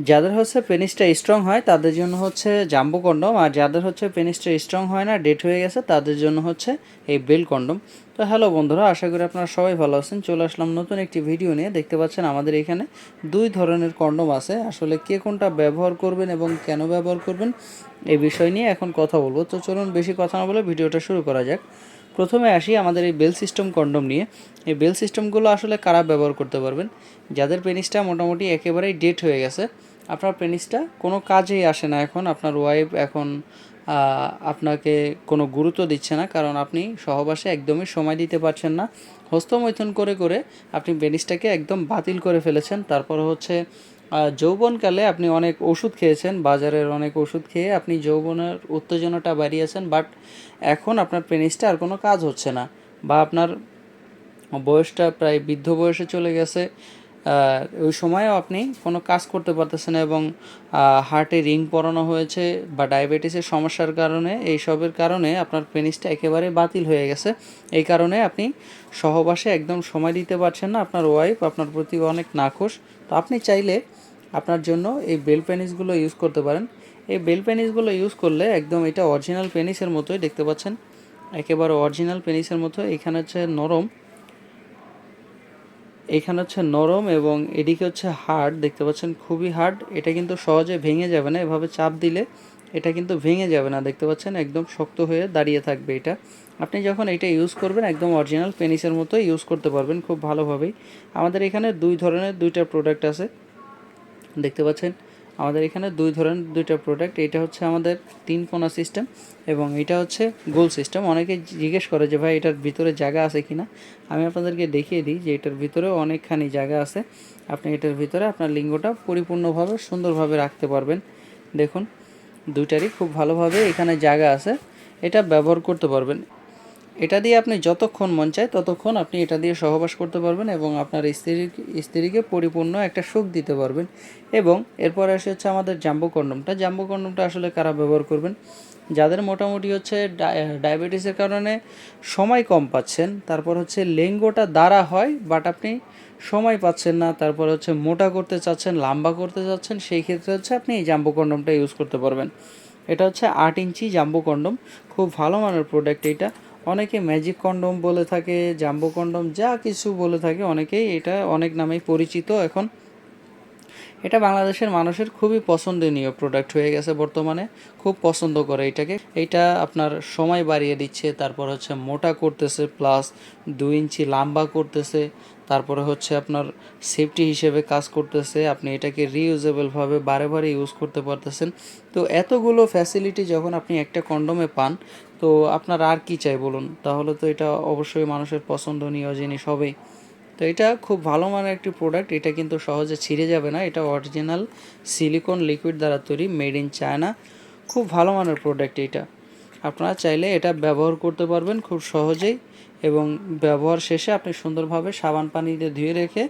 যাদের হচ্ছে পেনিসটা স্ট্রং হয় তাদের জন্য হচ্ছে জাম্বো কন্ডম, আর যাদের হচ্ছে পেনিসটা স্ট্রং হয় না, ডেট হয়ে গেছে, তাদের জন্য হচ্ছে এই বেল কন্ডম। তো হ্যালো বন্ধুরা, আশা করি আপনারা সবাই ভালো আছেন। চলে আসলাম নতুন একটি ভিডিও নিয়ে। দেখতে পাচ্ছেন আমাদের এখানে দুই ধরনের কন্ডম আছে। আসলে কে কোনটা ব্যবহার করবেন এবং কেন ব্যবহার করবেন এই বিষয় নিয়ে এখন কথা বলবো। তো চলুন বেশি কথা না বলে ভিডিওটা শুরু করা যাক। প্রথমে আসি আমাদের এই বেল সিস্টেম কন্ডম নিয়ে। এই বেল সিস্টেমগুলো আসলে কারা ব্যবহার করতে পারবেন? যাদের পেনিসটা মোটামুটি একেবারেই ডেট হয়ে গেছে, আপনার পেনিসটা কোনো কাজেই আসে না, এখন আপনার ওয়াইফ এখন আপনাকে কোনো গুরুত্ব দিচ্ছে না, কারণ আপনি সহবাসে একদমই সময় দিতে পারছেন না। হস্তমৈথুন করে করে আপনি পেনিসটাকে একদম বাতিল করে ফেলেছেন। তারপর হচ্ছে যৌবনকালে আপনি অনেক ওষুধ খেয়েছেন, বাজারের অনেক ওষুধ খেয়ে আপনি যৌবনের উত্তেজনাটা বাড়িয়েছেন, বাট এখন আপনার পেনিসটা আর কোনো কাজ হচ্ছে না, বা আপনার বয়সটা প্রায় বৃদ্ধ বয়সে চলে গেছে। ওই সময়ও আপনি কোনো কাজ করতে পারতেছেন না, এবং হার্টে রিং পরানো হয়েছে বা ডায়াবেটিসের সমস্যার কারণে, এইসবের কারণে আপনার পেনিসটা একেবারে বাতিল হয়ে গেছে। এই কারণে আপনি সহবাসে একদম সময় দিতে পারছেন না, আপনার ওয়াইফ আপনার প্রতি অনেক নাখোশ। তো আপনি চাইলে আপনার জন্য এই বেল পেনিসগুলো ইউজ করতে পারেন। এই বেল পেনিসগুলো ইউজ করলে একদম এটা অরিজিনাল পেনিসের মতোই, দেখতে পাচ্ছেন একেবারে অরিজিনাল পেনিসের মতো। এখানে হচ্ছে নরম, এখানে হচ্ছে নরম এবং এদিকে হচ্ছে হার্ড, দেখতে পাচ্ছেন খুবই হার্ড। এটা কিন্তু সহজে ভেঙে যাবে না, এভাবে চাপ দিলে এটা কিন্তু ভেঙে যাবে না, দেখতে পাচ্ছেন একদম শক্ত হয়ে দাঁড়িয়ে থাকবে এটা। আপনি যখন এটা ইউজ করবেন একদম অরিজিনাল পেনিসের মতো ইউজ করতে পারবেন খুব ভালোভাবেই। আমাদের এখানে দুই ধরনের দুইটা প্রোডাক্ট আছে, দেখতে পাচ্ছেন আমাদের এখানে দুই ধরনের দুইটা প্রোডাক্ট। এটা হচ্ছে আমাদের 3 কোনা সিস্টেম এবং এটা হচ্ছে গোল সিস্টেম। অনেকে জিজ্ঞেস করে যে ভাই এটার ভিতরে জায়গা আছে কি না। আমি আপনাদেরকে দেখিয়ে দিই যে এটার ভিতরেও অনেকখানি জায়গা আছে। আপনি এটার ভিতরে আপনার লিঙ্গটা পরিপূর্ণভাবে সুন্দরভাবে রাখতে পারবেন। দেখুন দুইটারই খুব ভালোভাবে এখানে জায়গা আছে, এটা ব্যবহার করতে পারবেন। এটা দিয়ে আপনি যতক্ষণ মন চায় ততক্ষণ আপনি এটা দিয়ে সহবাস করতে পারবেন এবং আপনার স্ত্রীকে পরিপূর্ণ একটা সুখ দিতে পারবেন। এবং এরপর আসে হচ্ছে আমাদের জাম্বো কন্ডমটা। জাম্বো কন্ডমটা আসলে কারা ব্যবহার করবেন? যাদের মোটামুটি হচ্ছে ডায়াবেটিসের কারণে সময় কম পাচ্ছেন, তারপর হচ্ছে লিঙ্গটা দাঁড়া হয় বাট আপনি সময় পাচ্ছেন না, তারপর হচ্ছে মোটা করতে চাচ্ছেন, লম্বা করতে চাচ্ছেন, সেই ক্ষেত্রে হচ্ছে আপনি এই জাম্বো কন্ডমটা ইউজ করতে পারবেন। এটা হচ্ছে 8 ইঞ্চি জাম্বো কন্ডম, খুব ভালো মানের প্রোডাক্ট এটা। অনেকে ম্যাজিক কন্ডম বলে থাকে, জাম্বো কন্ডম যা কিছু বলে থাকে, অনেকেই এটা অনেক নামেই পরিচিত এখন। এটা বাংলাদেশের মানুষের খুবই পছন্দনীয় প্রোডাক্ট হয়ে গেছে বর্তমানে, খুব পছন্দ করে এটাকে। এইটা আপনার সময় বাড়িয়ে দিচ্ছে, তারপর হচ্ছে মোটা করতেছে, প্লাস 2 ইঞ্চি লম্বা করতেছে, তারপরে হচ্ছে আপনার সেফটি হিসেবে কাজ করতেছে। আপনি এটাকে রিইউজেবলভাবে বারে বারে ইউজ করতে পারতেছেন। তো এতগুলো ফ্যাসিলিটি যখন আপনি একটা কন্ডোমে পান, তো আপনার আর কি চাই বলুন? তাহলে তো এটা অবশ্যই মানুষের পছন্দনীয় জিনিস হবেই। তো এটা খুব ভালো মানের একটি প্রোডাক্ট, এটা কিন্তু সহজে ছিঁড়ে যাবে না। এটা অরিজিনাল সিলিকন লিকুইড দ্বারা তৈরি, মেড ইন চায়না। খুব ভালো মানের প্রোডাক্ট এটা। আপনারা চাইলে এটা ব্যবহার করতে পারবেন খুব সহজেই, এবং ব্যবহার শেষে আপনি সুন্দরভাবে সাবান পানি দিয়ে ধুয়ে রেখে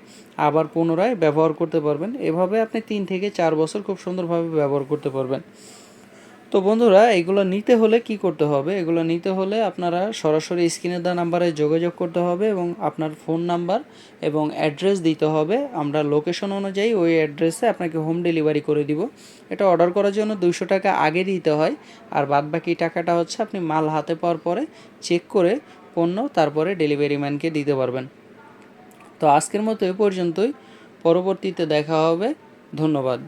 আবার পুনরায় ব্যবহার করতে পারবেন। এভাবে আপনি 3 থেকে 4 বছর খুব সুন্দরভাবে ব্যবহার করতে পারবেন। তো বন্ধুরা, এগুলো নিতে হলে কি করতে হবে? এগুলো নিতে হলে আপনারা সরাসরি স্ক্রিনে দেওয়া নাম্বারে যোগাযোগ করতে হবে এবং আপনার ফোন নাম্বার এবং অ্যাড্রেস দিতে হবে। আমরা লোকেশন অনুযায়ী ওই অ্যাড্রেসে আপনাকে হোম ডেলিভারি করে দিব। এটা অর্ডার করার জন্য 200 টাকা আগে দিতে হয়, আর বাদবাকি টাকাটা হচ্ছে আপনি মাল হাতে পাওয়ার পরে চেক করে পণ্য তারপরে ডেলিভারি ম্যানকে দিতে পারবেন। তো আজকের মতো এ পর্যন্তই, পরবর্তীতে দেখা হবে। ধন্যবাদ।